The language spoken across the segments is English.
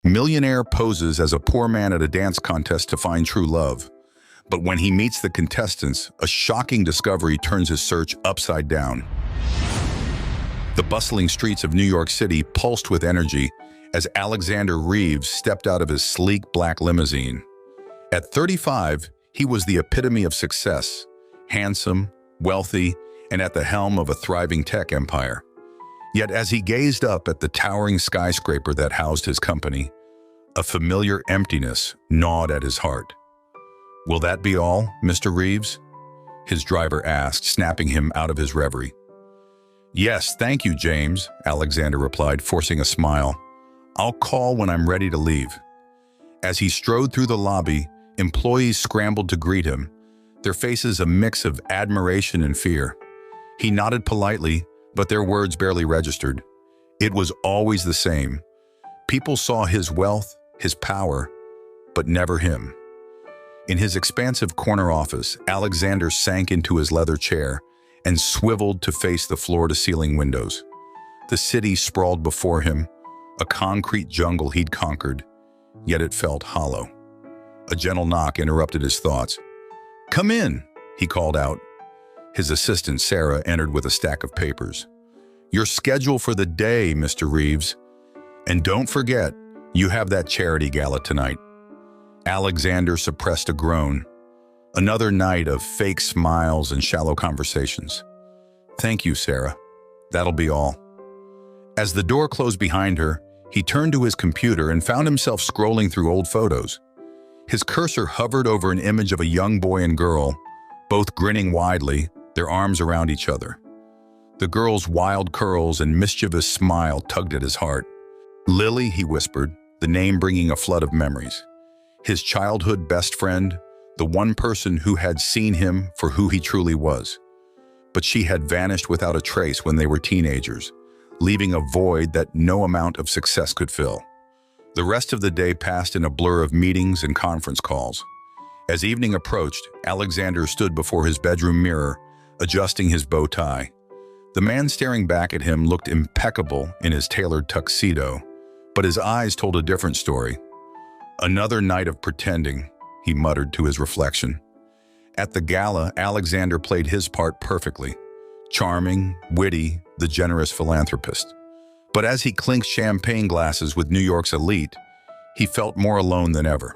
Millionaire poses as a poor man at a dance contest to find true love. But when he meets the contestants, a shocking discovery turns his search upside down. The bustling streets of New York City pulsed with energy as Alexander Reeves stepped out of his sleek black limousine. At 35, he was the epitome of success, handsome, wealthy, and at the helm of a thriving tech empire. Yet as he gazed up at the towering skyscraper that housed his company, a familiar emptiness gnawed at his heart. "Will that be all, Mr. Reeves?" his driver asked, snapping him out of his reverie. "Yes, thank you, James," Alexander replied, forcing a smile. "I'll call when I'm ready to leave." As he strode through the lobby, employees scrambled to greet him, their faces a mix of admiration and fear. He nodded politely, but their words barely registered. It was always the same. People saw his wealth, his power, but never him. In his expansive corner office, Alexander sank into his leather chair and swiveled to face the floor-to-ceiling windows. The city sprawled before him, a concrete jungle he'd conquered, yet it felt hollow. A gentle knock interrupted his thoughts. "Come in," he called out. His assistant, Sarah, entered with a stack of papers. "Your schedule for the day, Mr. Reeves. And don't forget, you have that charity gala tonight." Alexander suppressed a groan. Another night of fake smiles and shallow conversations. "Thank you, Sarah. That'll be all." As the door closed behind her, he turned to his computer and found himself scrolling through old photos. His cursor hovered over an image of a young boy and girl, both grinning widely, their arms around each other. The girl's wild curls and mischievous smile tugged at his heart. "Lily," he whispered, the name bringing a flood of memories. His childhood best friend, the one person who had seen him for who he truly was. But she had vanished without a trace when they were teenagers, leaving a void that no amount of success could fill. The rest of the day passed in a blur of meetings and conference calls. As evening approached, Alexander stood before his bedroom mirror, adjusting his bow tie. The man staring back at him looked impeccable in his tailored tuxedo, but his eyes told a different story. "Another night of pretending," he muttered to his reflection. At the gala, Alexander played his part perfectly. Charming, witty, the generous philanthropist. But as he clinked champagne glasses with New York's elite, he felt more alone than ever.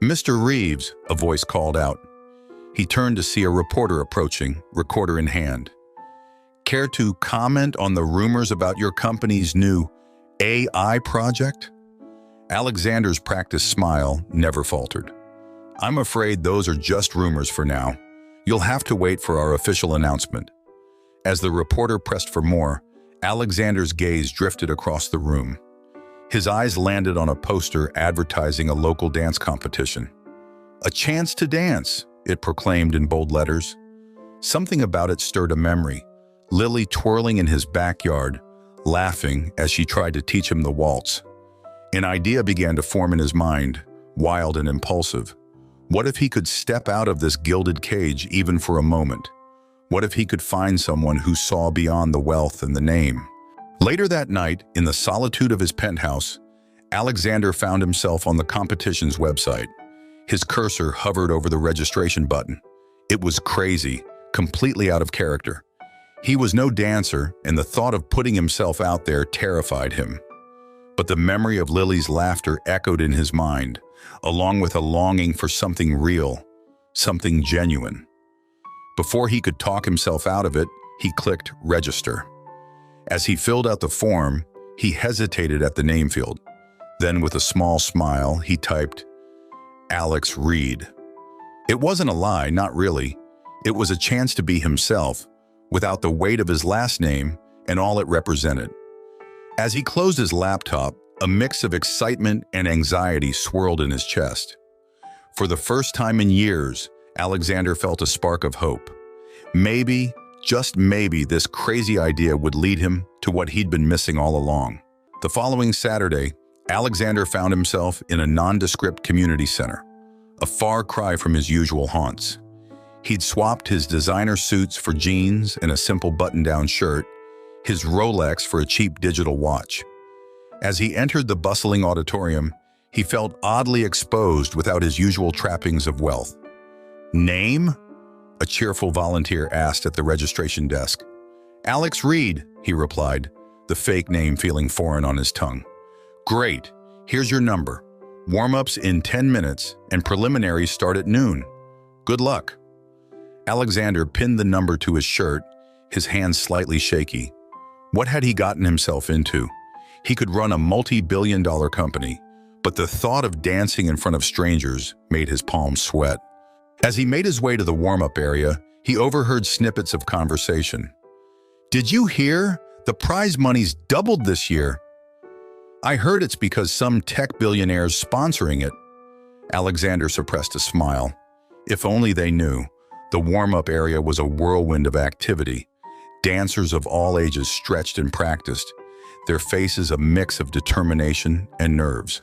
"Mr. Reeves," a voice called out. He turned to see a reporter approaching, recorder in hand. "Care to comment on the rumors about your company's new AI project?" Alexander's practiced smile never faltered. "I'm afraid those are just rumors for now. You'll have to wait for our official announcement." As the reporter pressed for more, Alexander's gaze drifted across the room. His eyes landed on a poster advertising a local dance competition. "A chance to dance," it proclaimed in bold letters. Something about it stirred a memory. Lily twirling in his backyard, laughing as she tried to teach him the waltz. An idea began to form in his mind, wild and impulsive. What if he could step out of this gilded cage even for a moment? What if he could find someone who saw beyond the wealth and the name? Later that night, in the solitude of his penthouse, Alexander found himself on the competition's website. His cursor hovered over the registration button. It was crazy, completely out of character. He was no dancer, and the thought of putting himself out there terrified him. But the memory of Lily's laughter echoed in his mind, along with a longing for something real, something genuine. Before he could talk himself out of it, he clicked register. As he filled out the form, he hesitated at the name field. Then with a small smile, he typed, "Alex Reed." It wasn't a lie, not really. It was a chance to be himself, without the weight of his last name and all it represented. As he closed his laptop, a mix of excitement and anxiety swirled in his chest. For the first time in years, Alexander felt a spark of hope. Maybe, just maybe, this crazy idea would lead him to what he'd been missing all along. The following Saturday, Alexander found himself in a nondescript community center, a far cry from his usual haunts. He'd swapped his designer suits for jeans and a simple button-down shirt, his Rolex for a cheap digital watch. As he entered the bustling auditorium, he felt oddly exposed without his usual trappings of wealth. "Name?" a cheerful volunteer asked at the registration desk. "Alex Reed," he replied, the fake name feeling foreign on his tongue. "Great, here's your number. Warm-ups in 10 minutes and preliminaries start at noon. Good luck." Alexander pinned the number to his shirt, his hands slightly shaky. What had he gotten himself into? He could run a multi-billion-dollar company, but the thought of dancing in front of strangers made his palms sweat. As he made his way to the warm-up area, he overheard snippets of conversation. "Did you hear? The prize money's doubled this year." "I heard it's because some tech billionaire's sponsoring it." Alexander suppressed a smile. If only they knew. The warm-up area was a whirlwind of activity. Dancers of all ages stretched and practiced, their faces a mix of determination and nerves.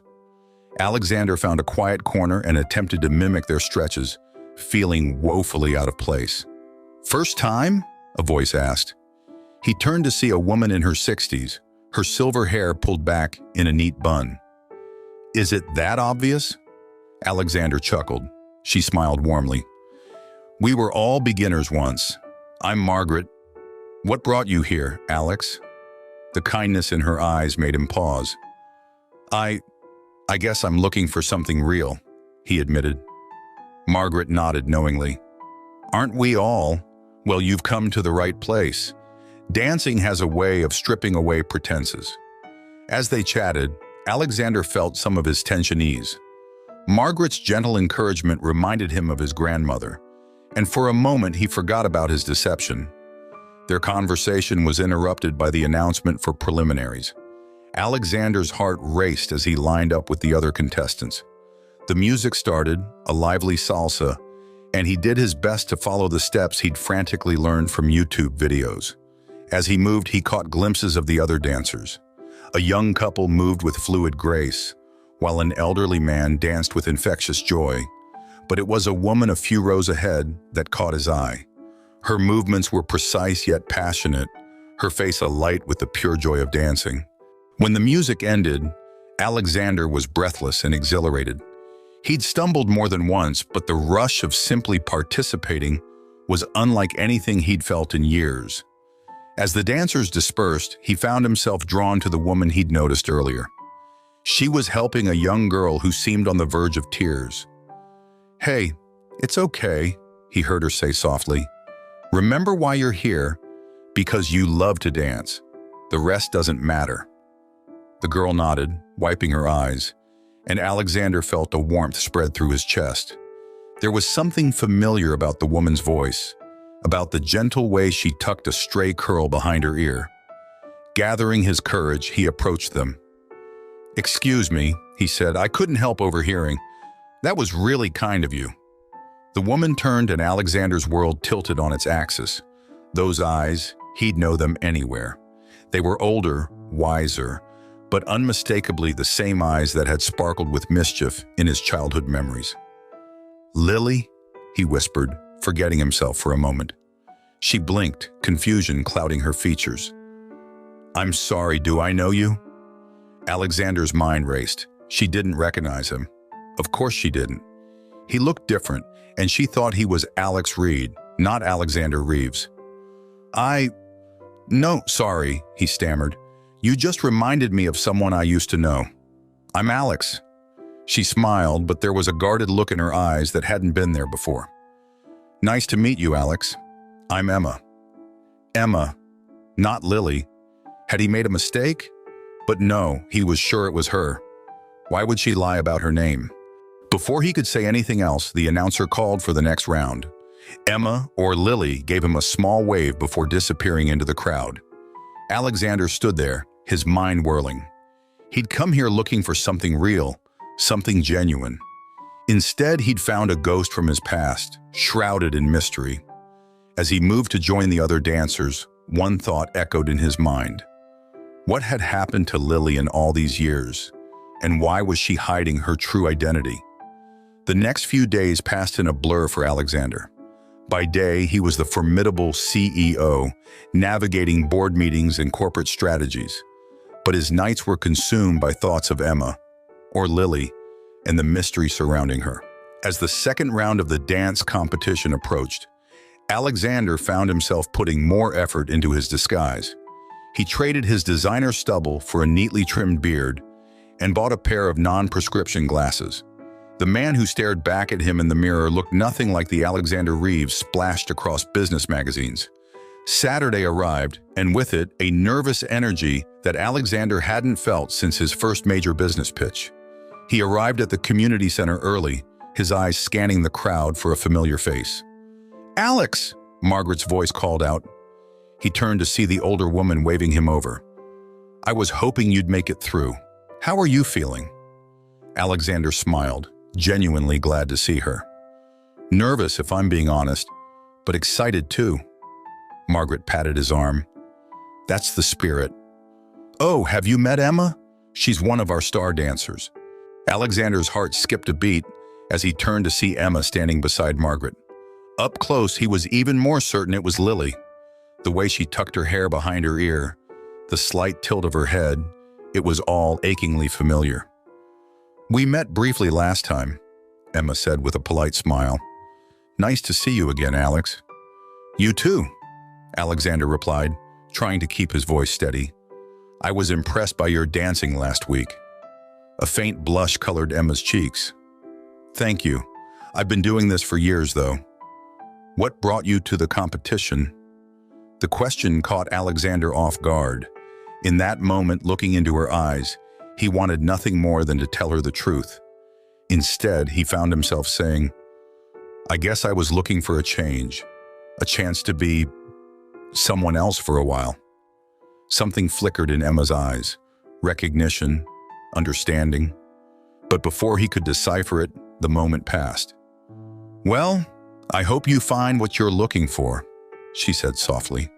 Alexander found a quiet corner and attempted to mimic their stretches, feeling woefully out of place. "First time?" a voice asked. He turned to see a woman in her 60s, her silver hair pulled back in a neat bun. "Is it that obvious?" Alexander chuckled. She smiled warmly. "We were all beginners once. I'm Margaret. What brought you here, Alex?" The kindness in her eyes made him pause. I guess I'm looking for something real," he admitted. Margaret nodded knowingly. "Aren't we all? Well, you've come to the right place. Dancing has a way of stripping away pretenses." As they chatted, Alexander felt some of his tension ease. Margaret's gentle encouragement reminded him of his grandmother, and for a moment he forgot about his deception. Their conversation was interrupted by the announcement for preliminaries. Alexander's heart raced as he lined up with the other contestants. The music started, a lively salsa, and he did his best to follow the steps he'd frantically learned from YouTube videos. As he moved, he caught glimpses of the other dancers. A young couple moved with fluid grace, while an elderly man danced with infectious joy. But it was a woman a few rows ahead that caught his eye. Her movements were precise yet passionate, her face alight with the pure joy of dancing. When the music ended, Alexander was breathless and exhilarated. He'd stumbled more than once, but the rush of simply participating was unlike anything he'd felt in years. As the dancers dispersed, he found himself drawn to the woman he'd noticed earlier. She was helping a young girl who seemed on the verge of tears. "Hey, it's okay," he heard her say softly. "Remember why you're here? Because you love to dance. The rest doesn't matter." The girl nodded, wiping her eyes, and Alexander felt a warmth spread through his chest. There was something familiar about the woman's voice, about the gentle way she tucked a stray curl behind her ear. Gathering his courage, he approached them. "Excuse me," he said, "I couldn't help overhearing. That was really kind of you." The woman turned and Alexander's world tilted on its axis. Those eyes, he'd know them anywhere. They were older, wiser, but unmistakably the same eyes that had sparkled with mischief in his childhood memories. "Lily?" he whispered, forgetting himself for a moment. She blinked, confusion clouding her features. "I'm sorry, do I know you?" Alexander's mind raced. She didn't recognize him. Of course she didn't. He looked different, and she thought he was Alex Reed, not Alexander Reeves. No, sorry," he stammered. "You just reminded me of someone I used to know. I'm Alex." She smiled, but there was a guarded look in her eyes that hadn't been there before. "Nice to meet you, Alex. I'm Emma." Emma, not Lily. Had he made a mistake? But no, he was sure it was her. Why would she lie about her name? Before he could say anything else, the announcer called for the next round. Emma, or Lily, gave him a small wave before disappearing into the crowd. Alexander stood there, his mind whirling. He'd come here looking for something real, something genuine. Instead, he'd found a ghost from his past, shrouded in mystery. As he moved to join the other dancers, one thought echoed in his mind. What had happened to Lily in all these years? And why was she hiding her true identity? The next few days passed in a blur for Alexander. By day, he was the formidable CEO, navigating board meetings and corporate strategies. but his nights were consumed by thoughts of Emma, or Lily, and the mystery surrounding her. As the second round of the dance competition approached, Alexander found himself putting more effort into his disguise. He traded his designer stubble for a neatly trimmed beard and bought a pair of non-prescription glasses. The man who stared back at him in the mirror looked nothing like the Alexander Reeves splashed across business magazines. Saturday arrived, and with it, a nervous energy that Alexander hadn't felt since his first major business pitch. He arrived at the community center early, his eyes scanning the crowd for a familiar face. "Alex!" Margaret's voice called out. He turned to see the older woman waving him over. "I was hoping you'd make it through. How are you feeling?" Alexander smiled, genuinely glad to see her. "Nervous, if I'm being honest, but excited too." Margaret patted his arm. "That's the spirit." "Oh, have you met Emma? She's one of our star dancers." Alexander's heart skipped a beat as he turned to see Emma standing beside Margaret. Up close, he was even more certain it was Lily. The way she tucked her hair behind her ear, the slight tilt of her head, it was all achingly familiar. "We met briefly last time," Emma said with a polite smile. "Nice to see you again, Alex." "You too," Alexander replied, trying to keep his voice steady. "I was impressed by your dancing last week." A faint blush colored Emma's cheeks. "Thank you. I've been doing this for years, though." "What brought you to the competition?" The question caught Alexander off guard. In that moment, looking into her eyes, he wanted nothing more than to tell her the truth. Instead, he found himself saying, "I guess I was looking for a change, a chance to be someone else for a while." Something flickered in Emma's eyes, recognition, understanding. But before he could decipher it, the moment passed. "Well, I hope you find what you're looking for," she said softly.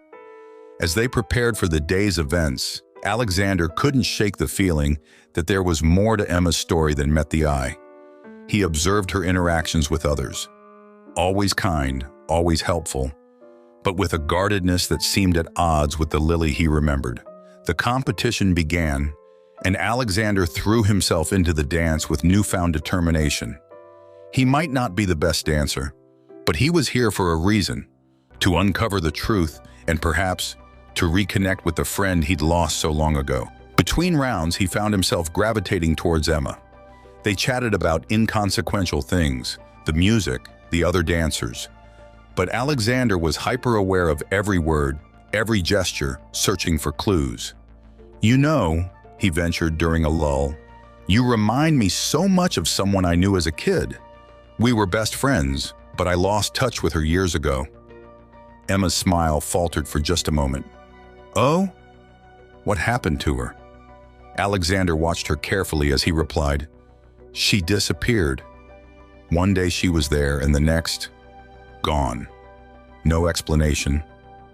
As they prepared for the day's events, Alexander couldn't shake the feeling that there was more to Emma's story than met the eye. He observed her interactions with others. Always kind, always helpful, but with a guardedness that seemed at odds with the Lily he remembered. The competition began, and Alexander threw himself into the dance with newfound determination. He might not be the best dancer, but he was here for a reason, to uncover the truth and perhaps to reconnect with the friend he'd lost so long ago. Between rounds, he found himself gravitating towards Emma. They chatted about inconsequential things, the music, the other dancers. But Alexander was hyper-aware of every word, every gesture, searching for clues. "You know," he ventured during a lull, "you remind me so much of someone I knew as a kid. We were best friends, but I lost touch with her years ago." Emma's smile faltered for just a moment. "Oh? What happened to her?" Alexander watched her carefully as he replied, "She disappeared. One day she was there, and the next, gone. No explanation,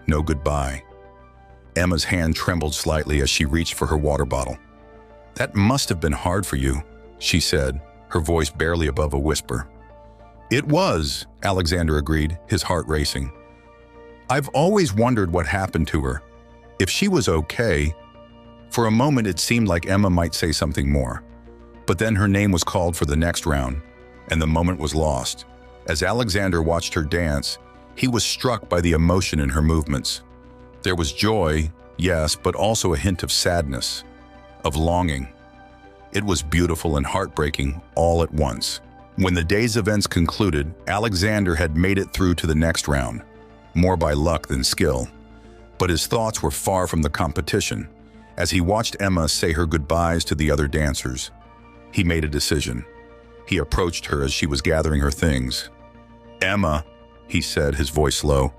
no goodbye." Emma's hand trembled slightly as she reached for her water bottle. "That must have been hard for you," she said, her voice barely above a whisper. "It was," Alexander agreed, his heart racing. "I've always wondered what happened to her, if she was okay." For a moment, it seemed like Emma might say something more. But then her name was called for the next round, and the moment was lost. As Alexander watched her dance, he was struck by the emotion in her movements. There was joy, yes, but also a hint of sadness, of longing. It was beautiful and heartbreaking all at once. When the day's events concluded, Alexander had made it through to the next round, more by luck than skill. But his thoughts were far from the competition. As he watched Emma say her goodbyes to the other dancers, he made a decision. He approached her as she was gathering her things. "Emma," he said, his voice low,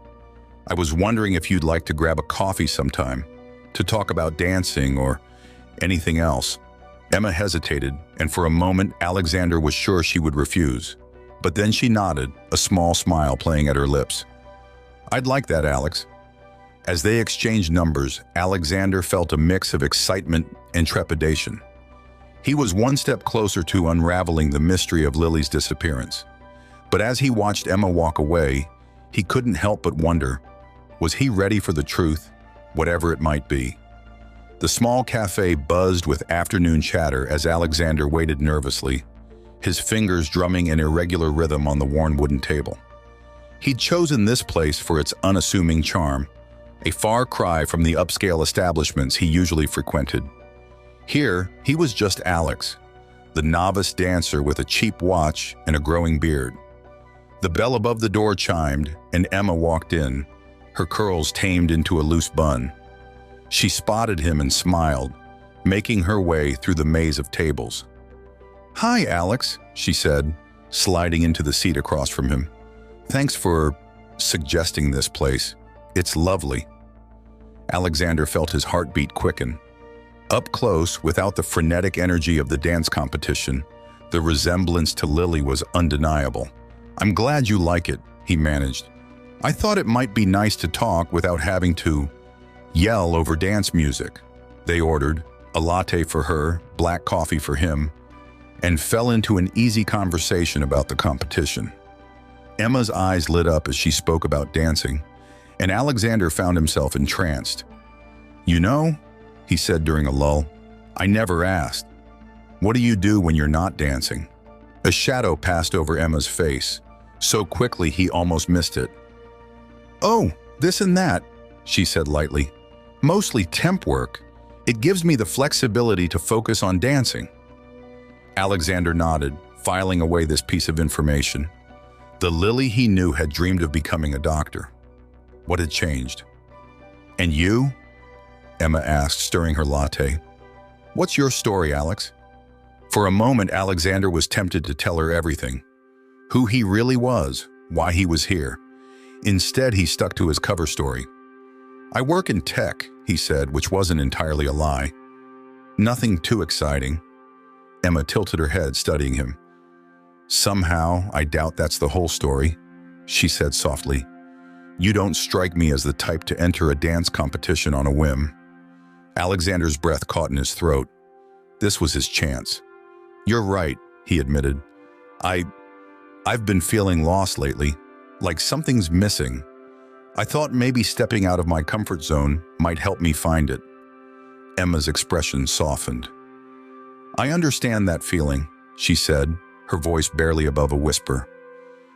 "I was wondering if you'd like to grab a coffee sometime, to talk about dancing or anything else." Emma hesitated, and for a moment Alexander was sure she would refuse. But then she nodded, a small smile playing at her lips. "I'd like that, Alex." As they exchanged numbers, Alexander felt a mix of excitement and trepidation. He was one step closer to unraveling the mystery of Lily's disappearance. But as he watched Emma walk away, he couldn't help but wonder, was he ready for the truth, whatever it might be? The small cafe buzzed with afternoon chatter as Alexander waited nervously, his fingers drumming in irregular rhythm on the worn wooden table. He'd chosen this place for its unassuming charm, a far cry from the upscale establishments he usually frequented. Here, he was just Alex, the novice dancer with a cheap watch and a growing beard. The bell above the door chimed, and Emma walked in, her curls tamed into a loose bun. She spotted him and smiled, making her way through the maze of tables. "Hi, Alex," she said, sliding into the seat across from him. "Thanks for suggesting this place. It's lovely." Alexander felt his heartbeat quicken. Up close, without the frenetic energy of the dance competition, the resemblance to Lily was undeniable. "I'm glad you like it," he managed. "I thought it might be nice to talk without having to yell over dance music." They ordered a latte for her, black coffee for him, and fell into an easy conversation about the competition. Emma's eyes lit up as she spoke about dancing, and Alexander found himself entranced. "You know," he said during a lull, "I never asked. What do you do when you're not dancing?" A shadow passed over Emma's face, so quickly he almost missed it. "Oh, this and that," she said lightly. "Mostly temp work. It gives me the flexibility to focus on dancing." Alexander nodded, filing away this piece of information. The Lily he knew had dreamed of becoming a doctor. What had changed? "And you?" Emma asked, stirring her latte. "What's your story, Alex?" For a moment, Alexander was tempted to tell her everything. Who he really was, why he was here. Instead, he stuck to his cover story. "I work in tech," he said, which wasn't entirely a lie. "Nothing too exciting." Emma tilted her head, studying him. "Somehow, I doubt that's the whole story," she said softly. "You don't strike me as the type to enter a dance competition on a whim." Alexander's breath caught in his throat. This was his chance. "You're right," he admitted. I've been feeling lost lately, like something's missing. I thought maybe stepping out of my comfort zone might help me find it." Emma's expression softened. "I understand that feeling," she said, her voice barely above a whisper.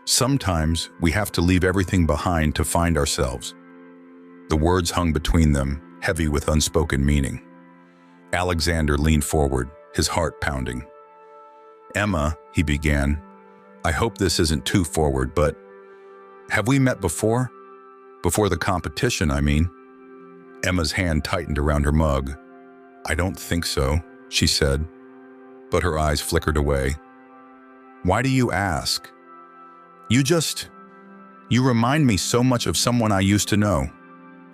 "Sometimes we have to leave everything behind to find ourselves." The words hung between them, heavy with unspoken meaning. Alexander leaned forward, his heart pounding. "Emma," he began, "I hope this isn't too forward, but have we met before? Before the competition, I mean." Emma's hand tightened around her mug. "I don't think so," she said, but her eyes flickered away. "Why do you ask?" You remind me so much of someone I used to know."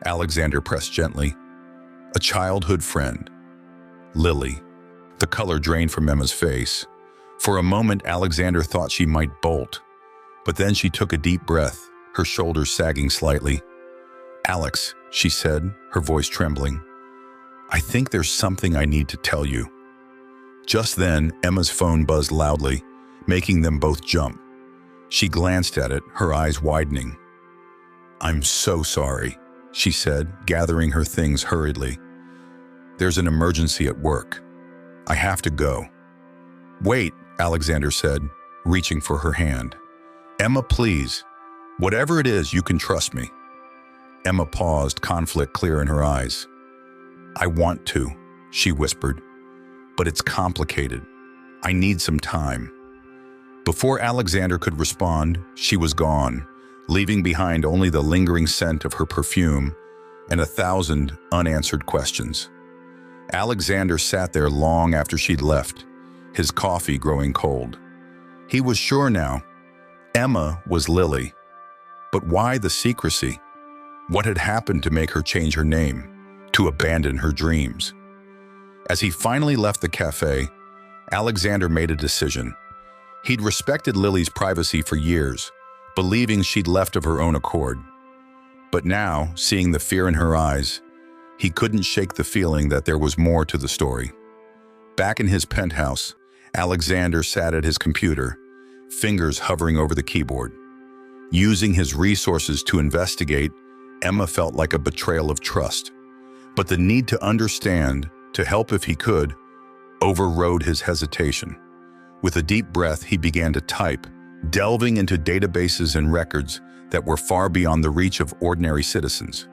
Alexander pressed gently. "A childhood friend. Lily." The color drained from Emma's face. For a moment, Alexander thought she might bolt, but then she took a deep breath, her shoulders sagging slightly. "Alex," she said, her voice trembling, "I think there's something I need to tell you." Just then, Emma's phone buzzed loudly, making them both jump. She glanced at it, her eyes widening. "I'm so sorry," she said, gathering her things hurriedly. "There's an emergency at work. I have to go." "Wait," Alexander said, reaching for her hand. "Emma, please. Whatever it is, you can trust me." Emma paused, conflict clear in her eyes. "I want to," she whispered, "but it's complicated. I need some time." Before Alexander could respond, she was gone, leaving behind only the lingering scent of her perfume and 1,000 unanswered questions. Alexander sat there long after she'd left, his coffee growing cold. He was sure now. Emma was Lily. But why the secrecy? What had happened to make her change her name, to abandon her dreams? As he finally left the cafe, Alexander made a decision. He'd respected Lily's privacy for years, believing she'd left of her own accord. But now, seeing the fear in her eyes, he couldn't shake the feeling that there was more to the story. Back in his penthouse, Alexander sat at his computer, fingers hovering over the keyboard. Using his resources to investigate, Emma felt like a betrayal of trust. But the need to understand, to help if he could, overrode his hesitation. With a deep breath, he began to type, delving into databases and records that were far beyond the reach of ordinary citizens.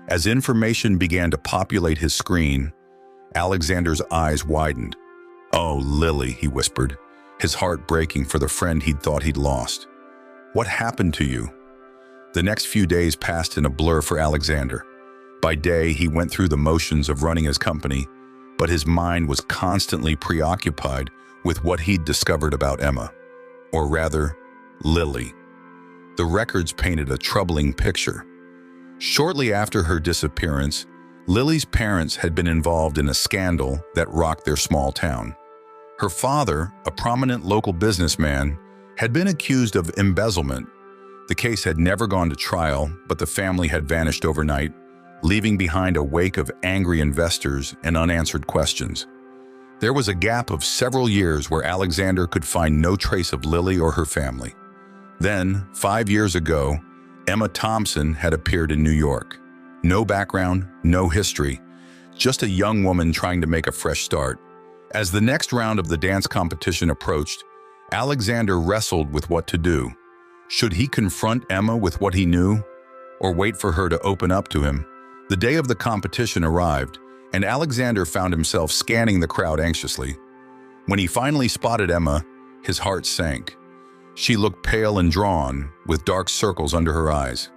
As information began to populate his screen, Alexander's eyes widened. "Oh, Lily," he whispered, his heart breaking for the friend he'd thought he'd lost. "What happened to you?" The next few days passed in a blur for Alexander. By day, he went through the motions of running his company, but his mind was constantly preoccupied with what he'd discovered about Emma, or rather, Lily. The records painted a troubling picture. Shortly after her disappearance, Lily's parents had been involved in a scandal that rocked their small town. Her father, a prominent local businessman, had been accused of embezzlement. The case had never gone to trial, but the family had vanished overnight, leaving behind a wake of angry investors and unanswered questions. There was a gap of several years where Alexander could find no trace of Lily or her family. Then, 5 years ago, Emma Thompson had appeared in New York. No background, no history, just a young woman trying to make a fresh start. As the next round of the dance competition approached, Alexander wrestled with what to do. Should he confront Emma with what he knew, or wait for her to open up to him? The day of the competition arrived, and Alexander found himself scanning the crowd anxiously. When he finally spotted Emma, his heart sank. She looked pale and drawn, with dark circles under her eyes.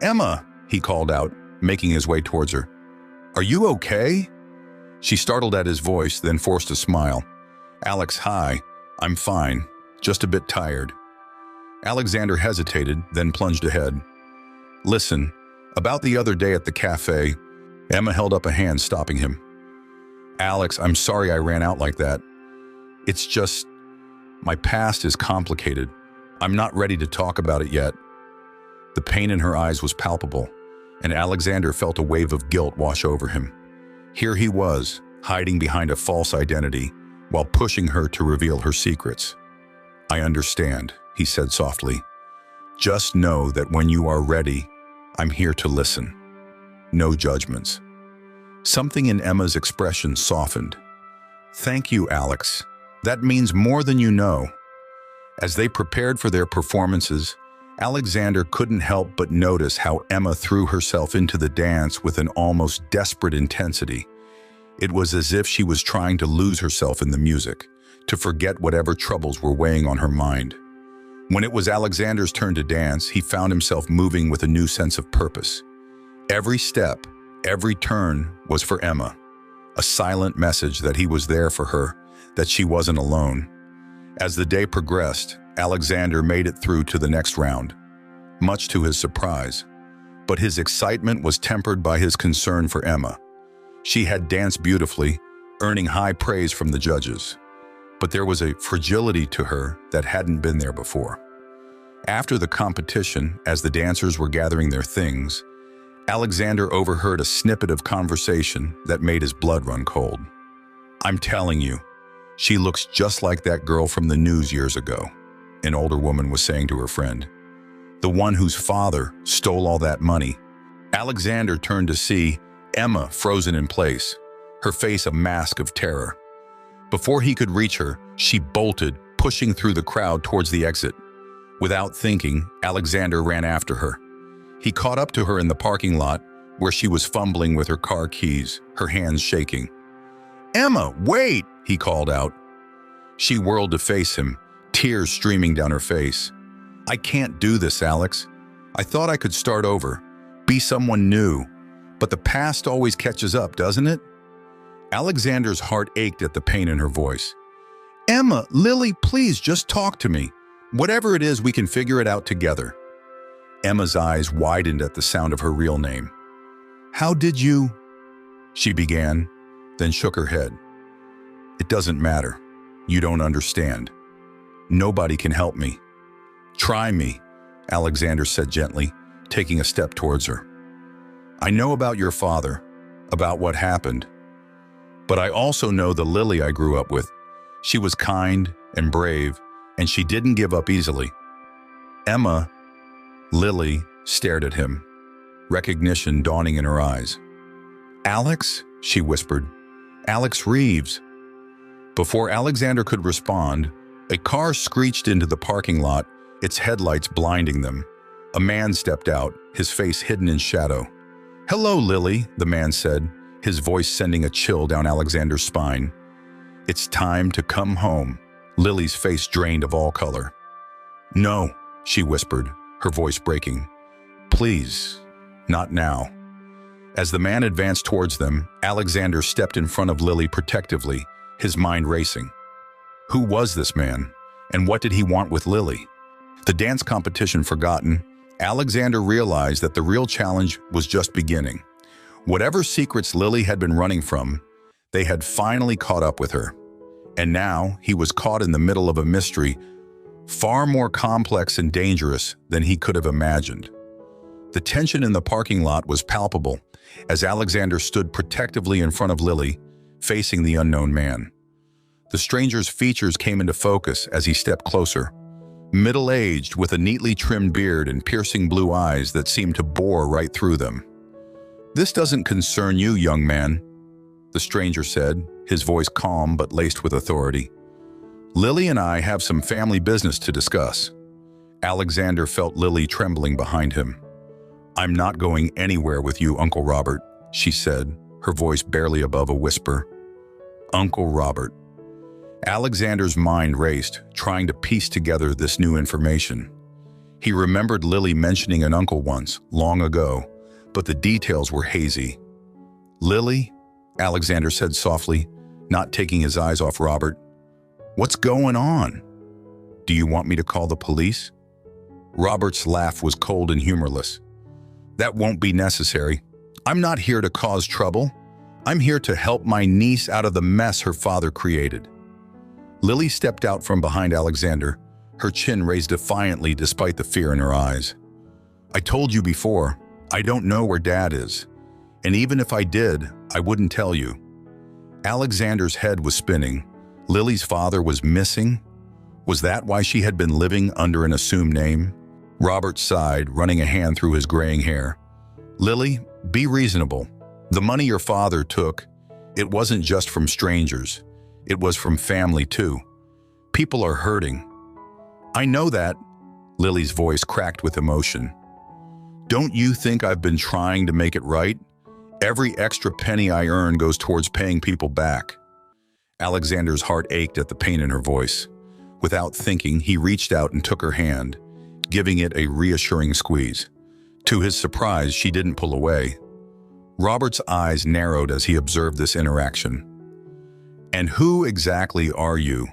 "Emma," he called out, making his way towards her. "Are you okay?" She startled at his voice, then forced a smile. "Alex, hi. I'm fine, just a bit tired." Alexander hesitated, then plunged ahead. "Listen, about the other day at the cafe," Emma held up a hand, stopping him. "Alex, I'm sorry I ran out like that. It's just, my past is complicated. I'm not ready to talk about it yet." The pain in her eyes was palpable, and Alexander felt a wave of guilt wash over him. Here he was, hiding behind a false identity, while pushing her to reveal her secrets. "I understand," he said softly. "Just know that when you are ready, I'm here to listen. No judgments." Something in Emma's expression softened. "Thank you, Alex. That means more than you know." As they prepared for their performances, Alexander couldn't help but notice how Emma threw herself into the dance with an almost desperate intensity. It was as if she was trying to lose herself in the music, to forget whatever troubles were weighing on her mind. When it was Alexander's turn to dance, he found himself moving with a new sense of purpose. Every step, every turn was for Emma, a silent message that he was there for her, that she wasn't alone. As the day progressed, Alexander made it through to the next round, much to his surprise. But his excitement was tempered by his concern for Emma. She had danced beautifully, earning high praise from the judges. But there was a fragility to her that hadn't been there before. After the competition, as the dancers were gathering their things, Alexander overheard a snippet of conversation that made his blood run cold. "I'm telling you, she looks just like that girl from the news years ago," an older woman was saying to her friend. "The one whose father stole all that money." Alexander turned to see Emma frozen in place, her face a mask of terror. Before he could reach her, she bolted, pushing through the crowd towards the exit. Without thinking, Alexander ran after her. He caught up to her in the parking lot, where she was fumbling with her car keys, her hands shaking. "Emma, wait!" he called out. She whirled to face him, tears streaming down her face. "I can't do this, Alex. I thought I could start over, be someone new. But the past always catches up, doesn't it?" Alexander's heart ached at the pain in her voice. "Emma, Lily, please just talk to me. Whatever it is, we can figure it out together." Emma's eyes widened at the sound of her real name. "How did you—" she began, then shook her head. "It doesn't matter. You don't understand. Nobody can help me." "Try me," Alexander said gently, taking a step towards her. "I know about your father, about what happened. But I also know the Lily I grew up with. She was kind and brave, and she didn't give up easily." Emma, Lily, stared at him, recognition dawning in her eyes. "Alex?" she whispered. "Alex Reeves." Before Alexander could respond, a car screeched into the parking lot, its headlights blinding them. A man stepped out, his face hidden in shadow. "Hello, Lily," the man said, his voice sending a chill down Alexander's spine. "It's time to come home." Lily's face drained of all color. "No," she whispered, her voice breaking. "Please, not now." As the man advanced towards them, Alexander stepped in front of Lily protectively, his mind racing. Who was this man, and what did he want with Lily? The dance competition forgotten, Alexander realized that the real challenge was just beginning. Whatever secrets Lily had been running from, they had finally caught up with her. And now he was caught in the middle of a mystery far more complex and dangerous than he could have imagined. The tension in the parking lot was palpable as Alexander stood protectively in front of Lily, facing the unknown man. The stranger's features came into focus as he stepped closer. Middle-aged, with a neatly trimmed beard and piercing blue eyes that seemed to bore right through them. "This doesn't concern you, young man," the stranger said, his voice calm but laced with authority. "Lily and I have some family business to discuss." Alexander felt Lily trembling behind him. "I'm not going anywhere with you, Uncle Robert," she said, her voice barely above a whisper. Uncle Robert. Alexander's mind raced, trying to piece together this new information. He remembered Lily mentioning an uncle once, long ago, but the details were hazy. "Lily?" Alexander said softly, not taking his eyes off Robert. "What's going on? Do you want me to call the police?" Robert's laugh was cold and humorless. "That won't be necessary. I'm not here to cause trouble. I'm here to help my niece out of the mess her father created." Lily stepped out from behind Alexander, her chin raised defiantly despite the fear in her eyes. "I told you before, I don't know where Dad is. And even if I did, I wouldn't tell you." Alexander's head was spinning. Lily's father was missing? Was that why she had been living under an assumed name? Robert sighed, running a hand through his graying hair. "Lily, be reasonable. The money your father took, it wasn't just from strangers. It was from family too. People are hurting." "I know that." Lily's voice cracked with emotion. "Don't you think I've been trying to make it right? Every extra penny I earn goes towards paying people back." Alexander's heart ached at the pain in her voice. Without thinking, he reached out and took her hand, giving it a reassuring squeeze. To his surprise, she didn't pull away. Robert's eyes narrowed as he observed this interaction. "And who exactly are you?"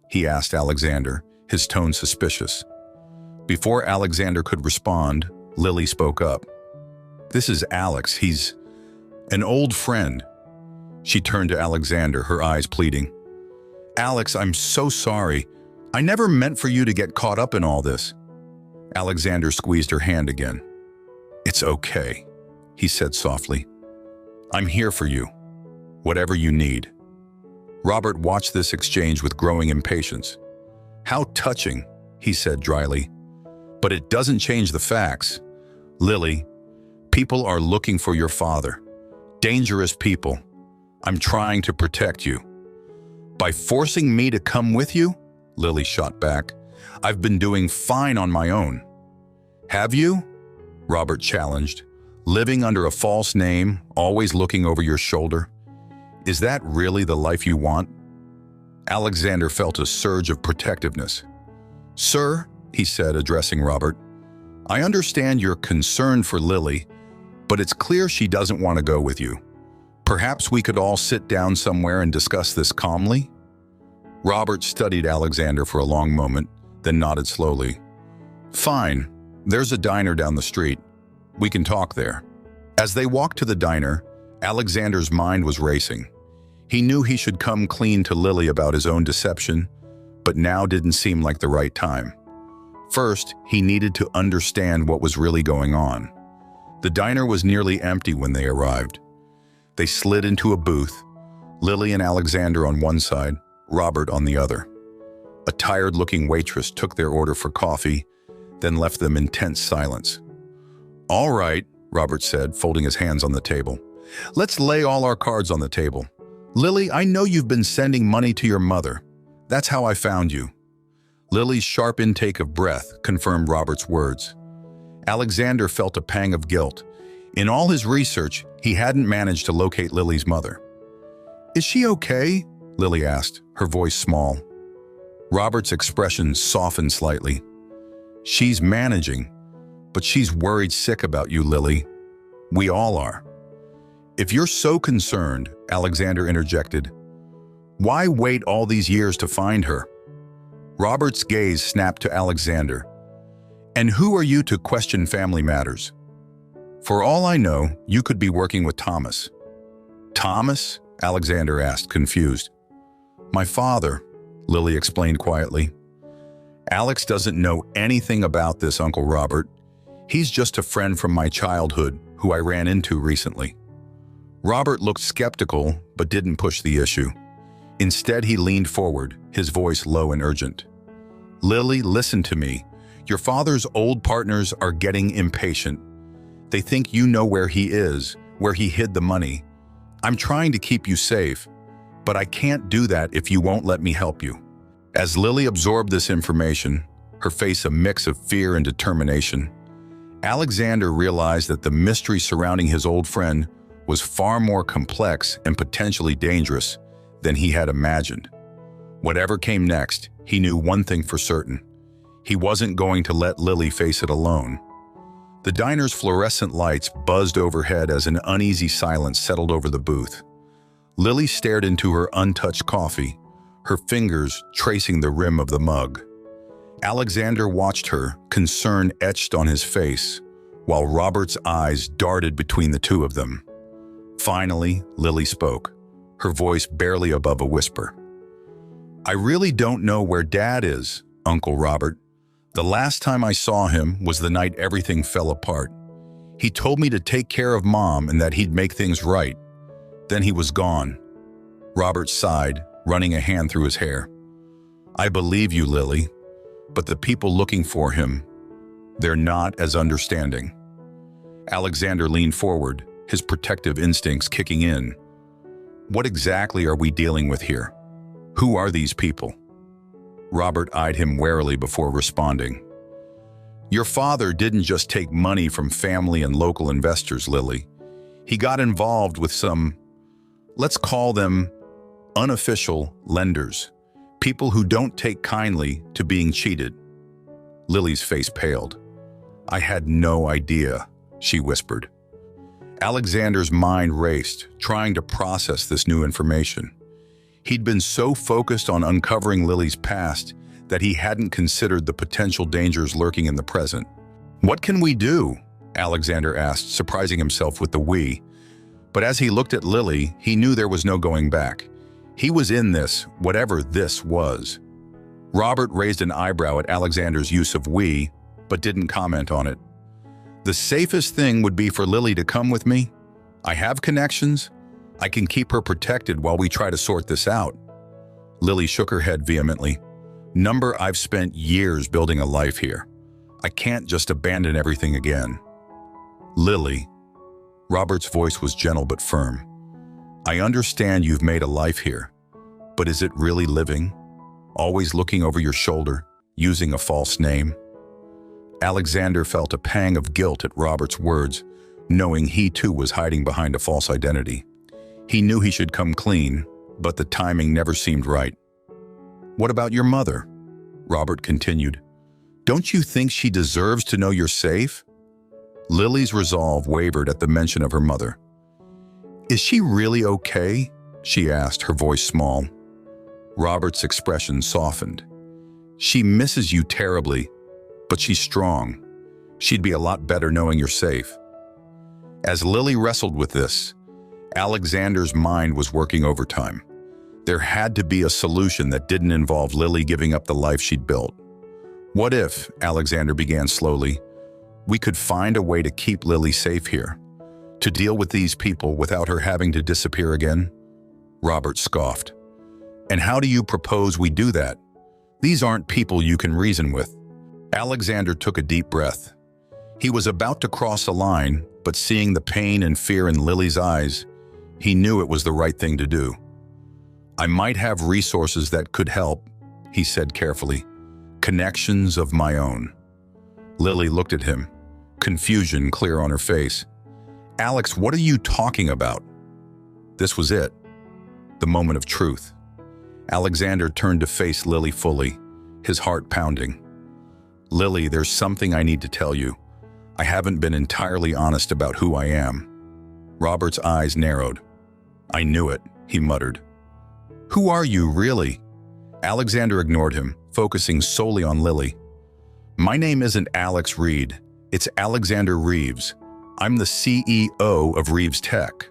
he asked Alexander, his tone suspicious. Before Alexander could respond, Lily spoke up. "This is Alex. He's an old friend." She turned to Alexander, her eyes pleading. "Alex, I'm so sorry. I never meant for you to get caught up in all this." Alexander squeezed her hand again. "It's okay," he said softly. "I'm here for you, whatever you need." Robert watched this exchange with growing impatience. "How touching," he said dryly. "But it doesn't change the facts. Lily, people are looking for your father. Dangerous people. I'm trying to protect you." "By forcing me to come with you?" Lily shot back. "I've been doing fine on my own." "Have you?" Robert challenged. "Living under a false name, always looking over your shoulder? Is that really the life you want?" Alexander felt a surge of protectiveness. "Sir," he said, addressing Robert, "I understand you're concerned for Lily, but it's clear she doesn't want to go with you. Perhaps we could all sit down somewhere and discuss this calmly?" Robert studied Alexander for a long moment, then nodded slowly. "Fine. There's a diner down the street. We can talk there." As they walked to the diner, Alexander's mind was racing. He knew he should come clean to Lily about his own deception, but now didn't seem like the right time. First, he needed to understand what was really going on. The diner was nearly empty when they arrived. They slid into a booth, Lily and Alexander on one side, Robert on the other. A tired-looking waitress took their order for coffee, then left them in tense silence. "All right," Robert said, folding his hands on the table. Let's lay all our cards on the table. Lily, I know you've been sending money to your mother. That's how I found you." Lily's sharp intake of breath confirmed Robert's words. Alexander felt a pang of guilt. In all his research, he hadn't managed to locate Lily's mother. "Is she okay?" Lily asked, her voice small. Robert's expression softened slightly. "She's managing, but she's worried sick about you, Lily. We all are." "If you're so concerned," Alexander interjected, "why wait all these years to find her?" Robert's gaze snapped to Alexander. "And who are you to question family matters? For all I know, you could be working with Thomas." "Thomas?" Alexander asked, confused. "My father," Lily explained quietly. "Alex doesn't know anything about this, Uncle Robert. He's just a friend from my childhood who I ran into recently." Robert looked skeptical but didn't push the issue. Instead, he leaned forward, his voice low and urgent. "Lily, listen to me. Your father's old partners are getting impatient. They think you know where he is, where he hid the money. I'm trying to keep you safe, but I can't do that if you won't let me help you." As Lily absorbed this information, her face a mix of fear and determination, Alexander realized that the mystery surrounding his old friend was far more complex and potentially dangerous than he had imagined. Whatever came next, he knew one thing for certain. He wasn't going to let Lily face it alone. The diner's fluorescent lights buzzed overhead as an uneasy silence settled over the booth. Lily stared into her untouched coffee, her fingers tracing the rim of the mug. Alexander watched her, concern etched on his face, while Robert's eyes darted between the two of them. Finally, Lily spoke, her voice barely above a whisper. "I really don't know where Dad is, Uncle Robert. The last time I saw him was the night everything fell apart. He told me to take care of Mom and that he'd make things right. Then he was gone." Robert sighed, running a hand through his hair. "I believe you, Lily, but the people looking for him, they're not as understanding." Alexander leaned forward, his protective instincts kicking in. "What exactly are we dealing with here? Who are these people?" Robert eyed him warily before responding. "Your father didn't just take money from family and local investors, Lily. He got involved with some, let's call them, unofficial lenders, people who don't take kindly to being cheated." Lily's face paled. "I had no idea," she whispered. Alexander's mind raced, trying to process this new information. He'd been so focused on uncovering Lily's past that he hadn't considered the potential dangers lurking in the present. "What can we do?" Alexander asked, surprising himself with the we. But as he looked at Lily, he knew there was no going back. He was in this, whatever this was. Robert raised an eyebrow at Alexander's use of we, but didn't comment on it. "The safest thing would be for Lily to come with me. I have connections. I can keep her protected while we try to sort this out." Lily shook her head vehemently. "Number, I've spent years building a life here. I can't just abandon everything again." "Lily," Robert's voice was gentle but firm, "I understand you've made a life here, but is it really living? Always looking over your shoulder, using a false name?" Alexander felt a pang of guilt at Robert's words, knowing he too was hiding behind a false identity. He knew he should come clean, but the timing never seemed right. "What about your mother?" Robert continued. "Don't you think she deserves to know you're safe?" Lily's resolve wavered at the mention of her mother. "Is she really okay?" she asked, her voice small. Robert's expression softened. "She misses you terribly, but she's strong. She'd be a lot better knowing you're safe." As Lily wrestled with this, Alexander's mind was working overtime. There had to be a solution that didn't involve Lily giving up the life she'd built. "What if," Alexander began slowly, "we could find a way to keep Lily safe here, to deal with these people without her having to disappear again?" Robert scoffed. "And how do you propose we do that? These aren't people you can reason with." Alexander took a deep breath. He was about to cross a line, but seeing the pain and fear in Lily's eyes, he knew it was the right thing to do. "I might have resources that could help," he said carefully. "Connections of my own." Lily looked at him, confusion clear on her face. "Alex, what are you talking about?" This was it, the moment of truth. Alexander turned to face Lily fully, his heart pounding. "Lily, there's something I need to tell you. I haven't been entirely honest about who I am." Robert's eyes narrowed. "I knew it," he muttered. "Who are you, really?" Alexander ignored him, focusing solely on Lily. "My name isn't Alex Reed, it's Alexander Reeves. I'm the CEO of Reeves Tech."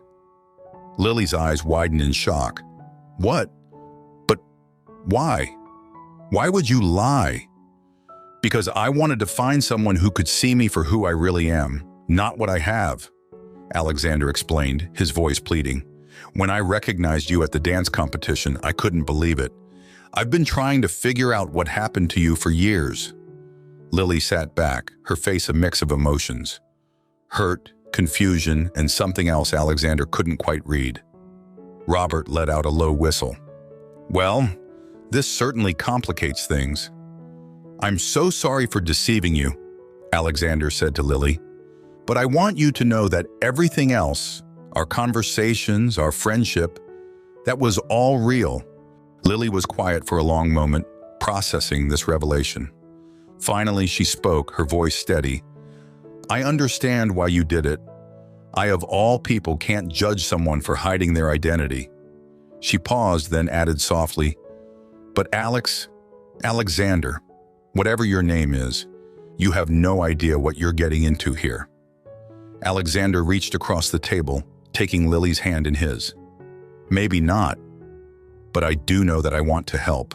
Lily's eyes widened in shock. "What? But why? Why would you lie?" "Because I wanted to find someone who could see me for who I really am, not what I have," Alexander explained, his voice pleading. "When I recognized you at the dance competition, I couldn't believe it. I've been trying to figure out what happened to you for years." Lily sat back, her face a mix of emotions. Hurt, confusion, and something else Alexander couldn't quite read. Robert let out a low whistle. "Well, this certainly complicates things." "I'm so sorry for deceiving you," Alexander said to Lily. "But I want you to know that everything else, our conversations, our friendship, that was all real." Lily was quiet for a long moment, processing this revelation. Finally, she spoke, her voice steady. "I understand why you did it. I, of all people, can't judge someone for hiding their identity." She paused, then added softly, "But Alexander, whatever your name is, you have no idea what you're getting into here." Alexander reached across the table, taking Lily's hand in his. "Maybe not, but I do know that I want to help,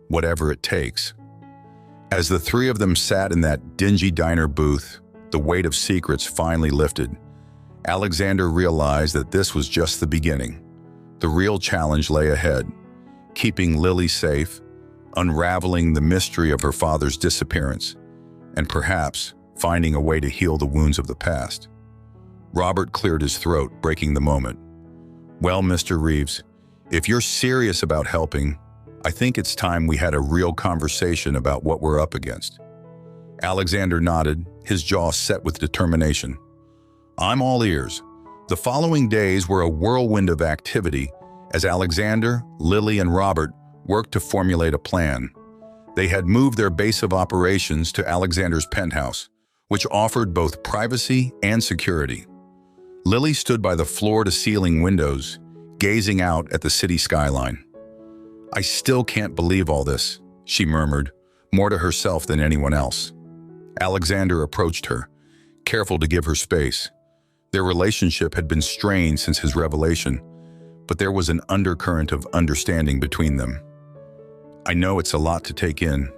whatever it takes." As the three of them sat in that dingy diner booth, the weight of secrets finally lifted. Alexander realized that this was just the beginning. The real challenge lay ahead, keeping Lily safe, unraveling the mystery of her father's disappearance, and perhaps finding a way to heal the wounds of the past. Robert cleared his throat, breaking the moment. "Well, Mr. Reeves, if you're serious about helping, I think it's time we had a real conversation about what we're up against." Alexander nodded, his jaw set with determination. "I'm all ears." The following days were a whirlwind of activity as Alexander, Lily, and Robert worked to formulate a plan. They had moved their base of operations to Alexander's penthouse, which offered both privacy and security. Lily stood by the floor-to-ceiling windows, gazing out at the city skyline. "I still can't believe all this," she murmured, more to herself than anyone else. Alexander approached her, careful to give her space. Their relationship had been strained since his revelation, but there was an undercurrent of understanding between them. "I know it's a lot to take in,"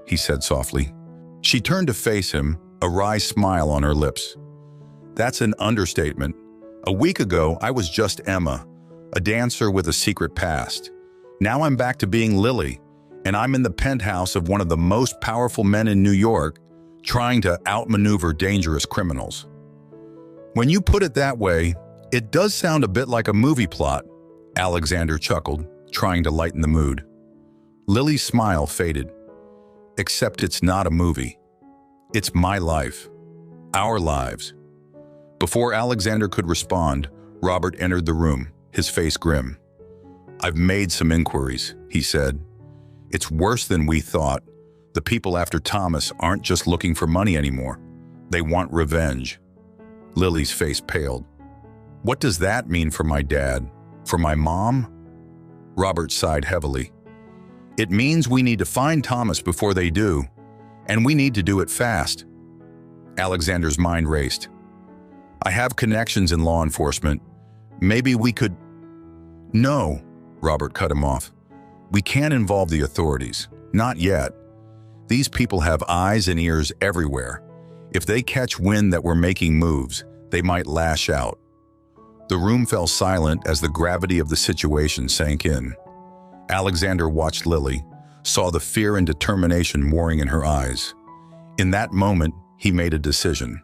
he said softly. She turned to face him, a wry smile on her lips. "That's an understatement. A week ago, I was just Emma, a dancer with a secret past. Now I'm back to being Lily, and I'm in the penthouse of one of the most powerful men in New York, trying to outmaneuver dangerous criminals." "When you put it that way, it does sound a bit like a movie plot," Alexander chuckled, trying to lighten the mood. Lily's smile faded. "Except it's not a movie. It's my life. Our lives." Before Alexander could respond, Robert entered the room, his face grim. "I've made some inquiries," he said. "It's worse than we thought. The people after Thomas aren't just looking for money anymore. They want revenge." Lily's face paled. "What does that mean for my dad? For my mom?" Robert sighed heavily. "It means we need to find Thomas before they do, and we need to do it fast." Alexander's mind raced. "I have connections in law enforcement. Maybe we could—" "No," Robert cut him off. "We can't involve the authorities. Not yet. These people have eyes and ears everywhere. If they catch wind that we're making moves, they might lash out." The room fell silent as the gravity of the situation sank in. Alexander watched Lily, saw the fear and determination warring in her eyes. In that moment, he made a decision.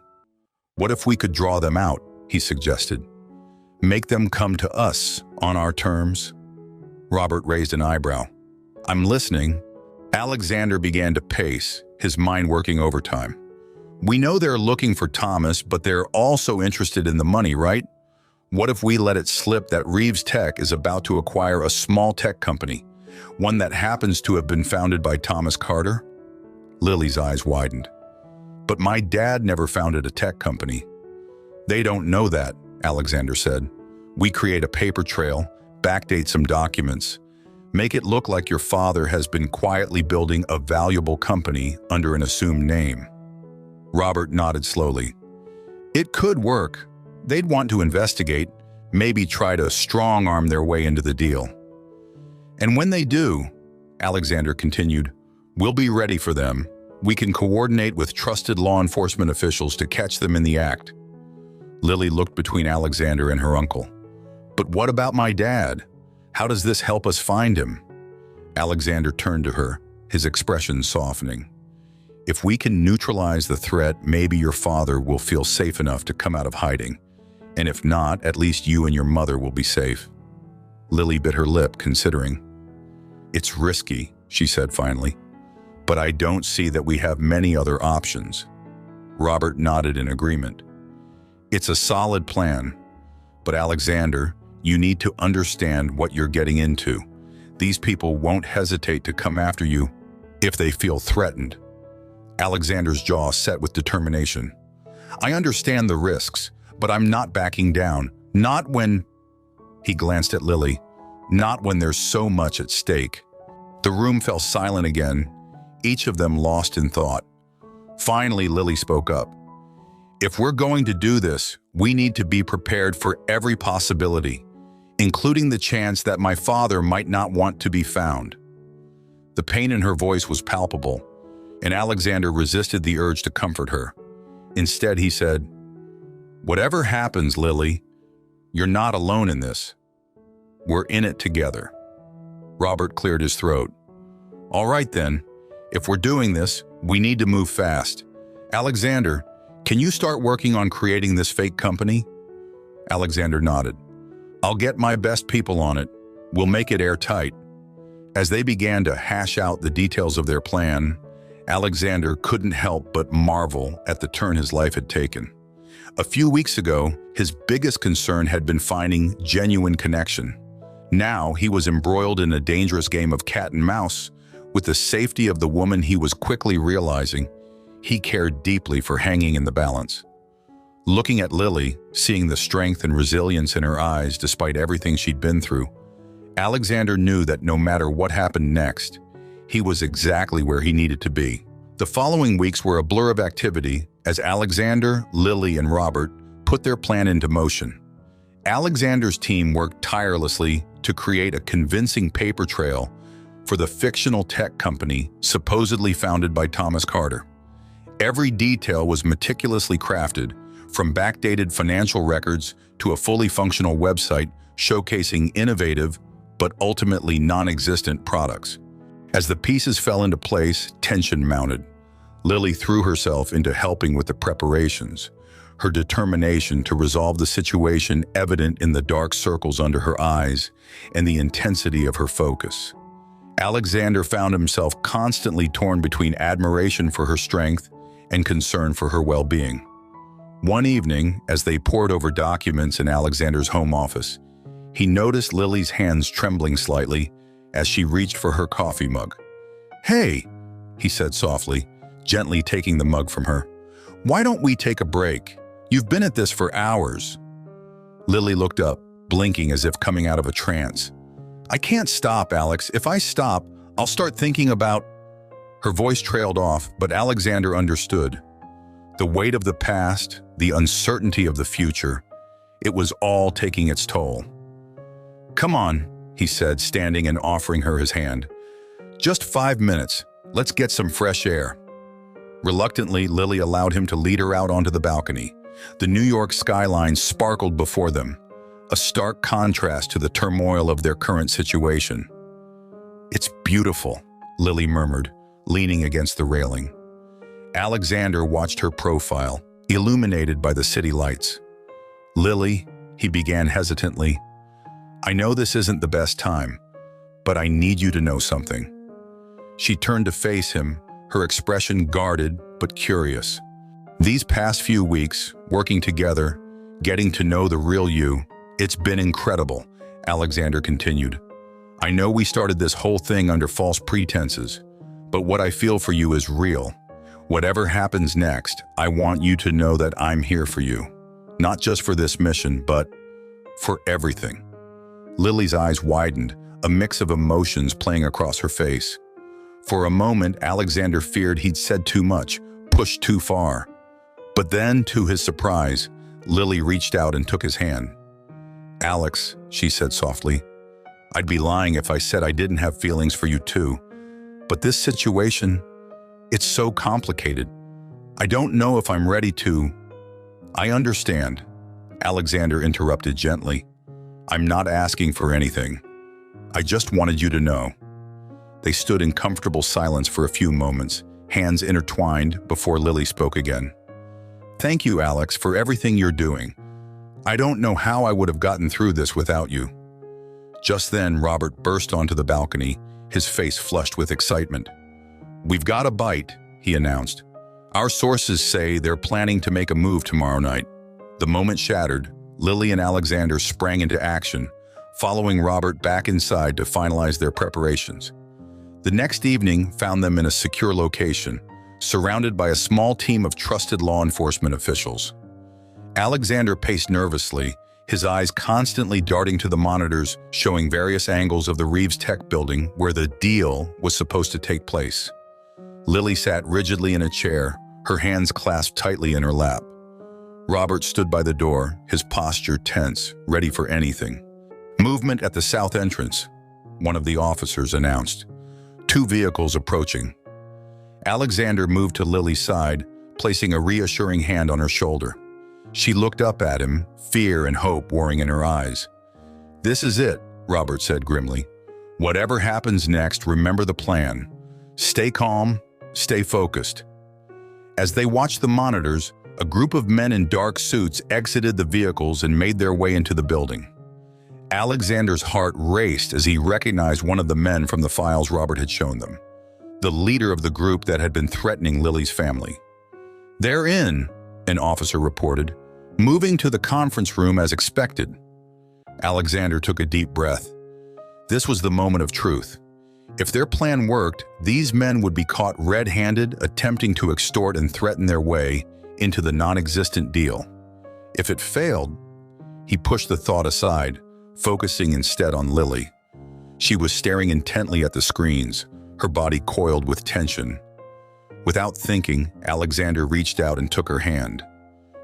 What if we could draw them out, he suggested. Make them come to us on our terms? Robert raised an eyebrow. I'm listening. Alexander began to pace, his mind working overtime. We know they're looking for Thomas, but they're also interested in the money, right? What if we let it slip that Reeves Tech is about to acquire a small tech company, one that happens to have been founded by Thomas Carter? Lily's eyes widened. But my dad never founded a tech company. They don't know that, Alexander said. We create a paper trail, backdate some documents, make it look like your father has been quietly building a valuable company under an assumed name. Robert nodded slowly. It could work. They'd want to investigate, maybe try to strong-arm their way into the deal. And when they do, Alexander continued, we'll be ready for them. We can coordinate with trusted law enforcement officials to catch them in the act. Lily looked between Alexander and her uncle. But what about my dad? How does this help us find him? Alexander turned to her, his expression softening. If we can neutralize the threat, maybe your father will feel safe enough to come out of hiding. And if not, at least you and your mother will be safe. Lily bit her lip, considering. It's risky, she said finally, but I don't see that we have many other options. Robert nodded in agreement. It's a solid plan, but Alexander, you need to understand what you're getting into. These people won't hesitate to come after you if they feel threatened. Alexander's jaw set with determination. I understand the risks, but I'm not backing down. Not when... He glanced at Lily. Not when there's so much at stake. The room fell silent again, each of them lost in thought. Finally, Lily spoke up. If we're going to do this, we need to be prepared for every possibility, including the chance that my father might not want to be found. The pain in her voice was palpable, and Alexander resisted the urge to comfort her. Instead, he said, whatever happens, Lily, you're not alone in this. We're in it together. Robert cleared his throat. All right then, if we're doing this, we need to move fast. Alexander, can you start working on creating this fake company? Alexander nodded. I'll get my best people on it. We'll make it airtight. As they began to hash out the details of their plan, Alexander couldn't help but marvel at the turn his life had taken. A few weeks ago, his biggest concern had been finding genuine connection. Now he was embroiled in a dangerous game of cat and mouse with the safety of the woman he was quickly realizing he cared deeply for hanging in the balance. Looking at Lily, seeing the strength and resilience in her eyes despite everything she'd been through, Alexander knew that no matter what happened next, he was exactly where he needed to be. The following weeks were a blur of activity as Alexander, Lily, and Robert put their plan into motion. Alexander's team worked tirelessly to create a convincing paper trail for the fictional tech company supposedly founded by Thomas Carter. Every detail was meticulously crafted, from backdated financial records to a fully functional website showcasing innovative but ultimately non-existent products. As the pieces fell into place, tension mounted. Lily threw herself into helping with the preparations, her determination to resolve the situation evident in the dark circles under her eyes and the intensity of her focus. Alexander found himself constantly torn between admiration for her strength and concern for her well-being. One evening, as they pored over documents in Alexander's home office, he noticed Lily's hands trembling slightly as she reached for her coffee mug. "Hey," he said softly, gently taking the mug from her. "Why don't we take a break? You've been at this for hours." Lily looked up, blinking as if coming out of a trance. "I can't stop, Alex. If I stop, I'll start thinking about..." Her voice trailed off, but Alexander understood. The weight of the past, the uncertainty of the future, it was all taking its toll. "Come on," he said, standing and offering her his hand. "Just 5 minutes. Let's get some fresh air." Reluctantly, Lily allowed him to lead her out onto the balcony. The New York skyline sparkled before them, a stark contrast to the turmoil of their current situation. "It's beautiful," Lily murmured, leaning against the railing. Alexander watched her profile, illuminated by the city lights. "Lily," he began hesitantly, "I know this isn't the best time, but I need you to know something." She turned to face him, her expression guarded but curious. "These past few weeks, working together, getting to know the real you, it's been incredible," Alexander continued. "I know we started this whole thing under false pretenses, but what I feel for you is real. Whatever happens next, I want you to know that I'm here for you. Not just for this mission, but for everything." Lily's eyes widened, a mix of emotions playing across her face. For a moment, Alexander feared he'd said too much, pushed too far. But then, to his surprise, Lily reached out and took his hand. "Alex," she said softly, "I'd be lying if I said I didn't have feelings for you too. But this situation, it's so complicated. I don't know if I'm ready to—" "I understand," Alexander interrupted gently. "I'm not asking for anything. I just wanted you to know." They stood in comfortable silence for a few moments, hands intertwined, before Lily spoke again. "Thank you, Alex, for everything you're doing. I don't know how I would have gotten through this without you." Just then, Robert burst onto the balcony, his face flushed with excitement. "We've got a bite," he announced. "Our sources say they're planning to make a move tomorrow night." The moment shattered, Lily and Alexander sprang into action, following Robert back inside to finalize their preparations. The next evening found them in a secure location, surrounded by a small team of trusted law enforcement officials. Alexander paced nervously, his eyes constantly darting to the monitors showing various angles of the Reeves tech building where the deal was supposed to take place. Lily sat rigidly in a chair, her hands clasped tightly in her lap. Robert stood by the door, his posture tense, ready for anything. "Movement at the south entrance," one of the officers announced. "2 vehicles approaching." Alexander moved to Lily's side, placing a reassuring hand on her shoulder. She looked up at him, fear and hope warring in her eyes. "This is it," Robert said grimly. "Whatever happens next, remember the plan. Stay calm, stay focused." As they watched the monitors, a group of men in dark suits exited the vehicles and made their way into the building. Alexander's heart raced as he recognized one of the men from the files Robert had shown them, the leader of the group that had been threatening Lily's family. "They're in," an officer reported, "moving to the conference room as expected." Alexander took a deep breath. This was the moment of truth. If their plan worked, these men would be caught red-handed, attempting to extort and threaten their way into the non-existent deal. If it failed, he pushed the thought aside, focusing instead on Lily. She was staring intently at the screens, her body coiled with tension. Without thinking, Alexander reached out and took her hand.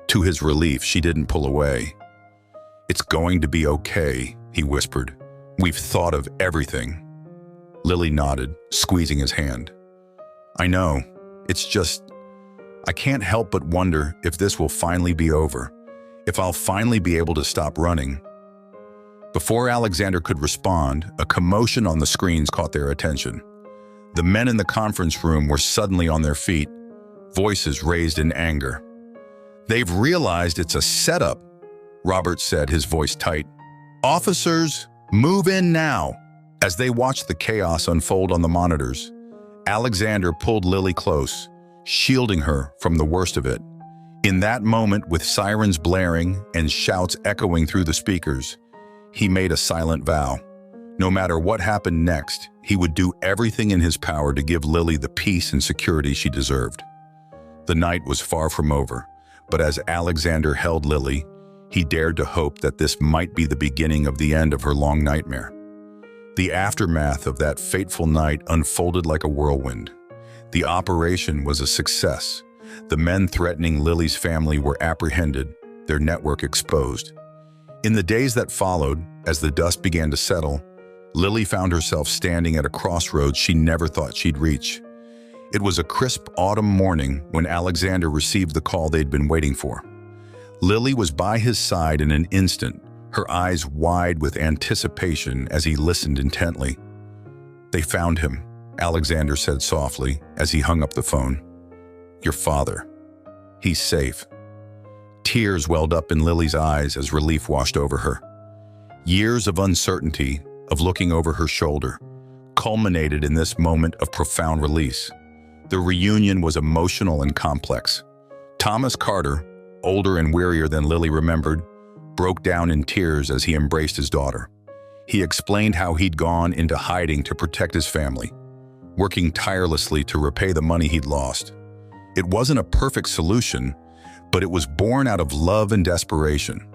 To his relief, she didn't pull away. "It's going to be okay," he whispered. "We've thought of everything." Lily nodded, squeezing his hand. "I know. It's just, I can't help but wonder if this will finally be over, if I'll finally be able to stop running." Before Alexander could respond, a commotion on the screens caught their attention. The men in the conference room were suddenly on their feet, voices raised in anger. "They've realized it's a setup," Robert said, his voice tight. "Officers, move in now." As they watched the chaos unfold on the monitors, Alexander pulled Lily close, shielding her from the worst of it. In that moment, with sirens blaring and shouts echoing through the speakers, he made a silent vow. No matter what happened next, he would do everything in his power to give Lily the peace and security she deserved. The night was far from over, but as Alexander held Lily, he dared to hope that this might be the beginning of the end of her long nightmare. The aftermath of that fateful night unfolded like a whirlwind. The operation was a success. The men threatening Lily's family were apprehended, their network exposed. In the days that followed, as the dust began to settle, Lily found herself standing at a crossroads she never thought she'd reach. It was a crisp autumn morning when Alexander received the call they'd been waiting for. Lily was by his side in an instant, her eyes wide with anticipation as he listened intently. "They found him," Alexander said softly as he hung up the phone. Your father. He's safe." Tears welled up in Lily's eyes as relief washed over her. Years of uncertainty, of looking over her shoulder, culminated in this moment of profound release. The reunion was emotional and complex. Thomas Carter, older and wearier than Lily remembered, broke down in tears as he embraced his daughter. He explained how he'd gone into hiding to protect his family, working tirelessly to repay the money he'd lost. It wasn't a perfect solution, but it was born out of love and desperation.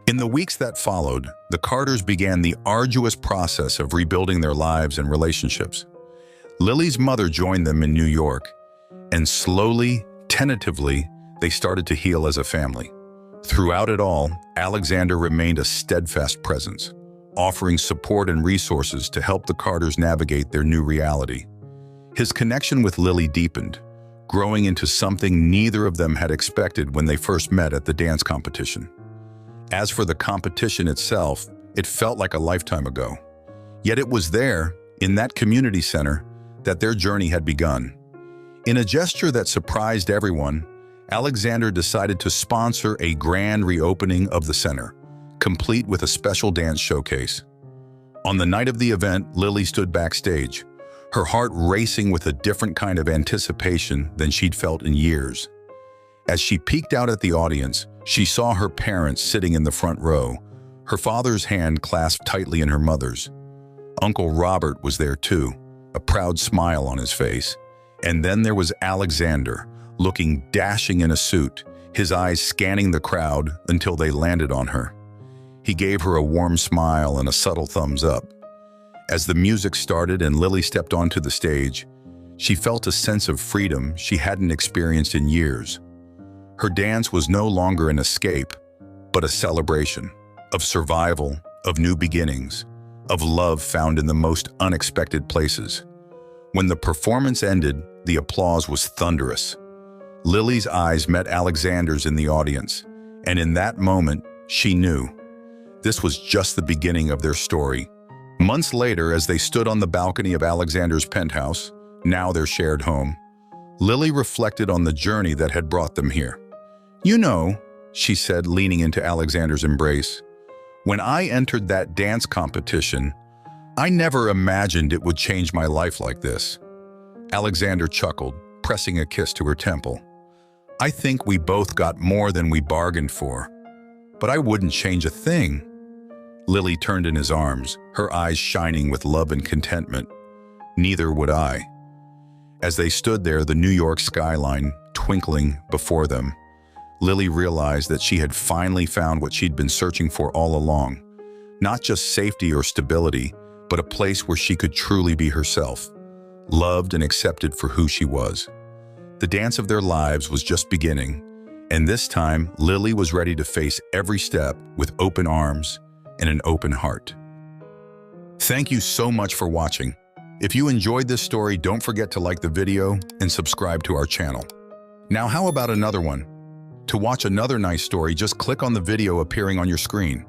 In the weeks that followed, the Carters began the arduous process of rebuilding their lives and relationships. Lily's mother joined them in New York, and slowly, tentatively, they started to heal as a family. Throughout it all, Alexander remained a steadfast presence, offering support and resources to help the Carters navigate their new reality. His connection with Lily deepened, growing into something neither of them had expected when they first met at the dance competition. As for the competition itself, it felt like a lifetime ago. Yet it was there, in that community center, that their journey had begun. In a gesture that surprised everyone, Alexander decided to sponsor a grand reopening of the center, complete with a special dance showcase. On the night of the event, Lily stood backstage, her heart racing with a different kind of anticipation than she'd felt in years. As she peeked out at the audience, she saw her parents sitting in the front row, her father's hand clasped tightly in her mother's. Uncle Robert was there too, a proud smile on his face. And then there was Alexander, looking dashing in a suit, his eyes scanning the crowd until they landed on her. He gave her a warm smile and a subtle thumbs up. As the music started and Lily stepped onto the stage, she felt a sense of freedom she hadn't experienced in years. Her dance was no longer an escape, but a celebration of survival, of new beginnings, of love found in the most unexpected places. When the performance ended, the applause was thunderous. Lily's eyes met Alexander's in the audience, and in that moment, she knew. This was just the beginning of their story. Months later, as they stood on the balcony of Alexander's penthouse, now their shared home, Lily reflected on the journey that had brought them here. "You know," she said, leaning into Alexander's embrace, "when I entered that dance competition, I never imagined it would change my life like this." Alexander chuckled, pressing a kiss to her temple. "I think we both got more than we bargained for, but I wouldn't change a thing." Lily turned in his arms, her eyes shining with love and contentment. "Neither would I." As they stood there, the New York skyline twinkling before them, Lily realized that she had finally found what she'd been searching for all along. Not just safety or stability, but a place where she could truly be herself, loved and accepted for who she was. The dance of their lives was just beginning, and this time, Lily was ready to face every step with open arms and an open heart. Thank you so much for watching. If you enjoyed this story, don't forget to like the video and subscribe to our channel. Now, how about another one? To watch another nice story, just click on the video appearing on your screen.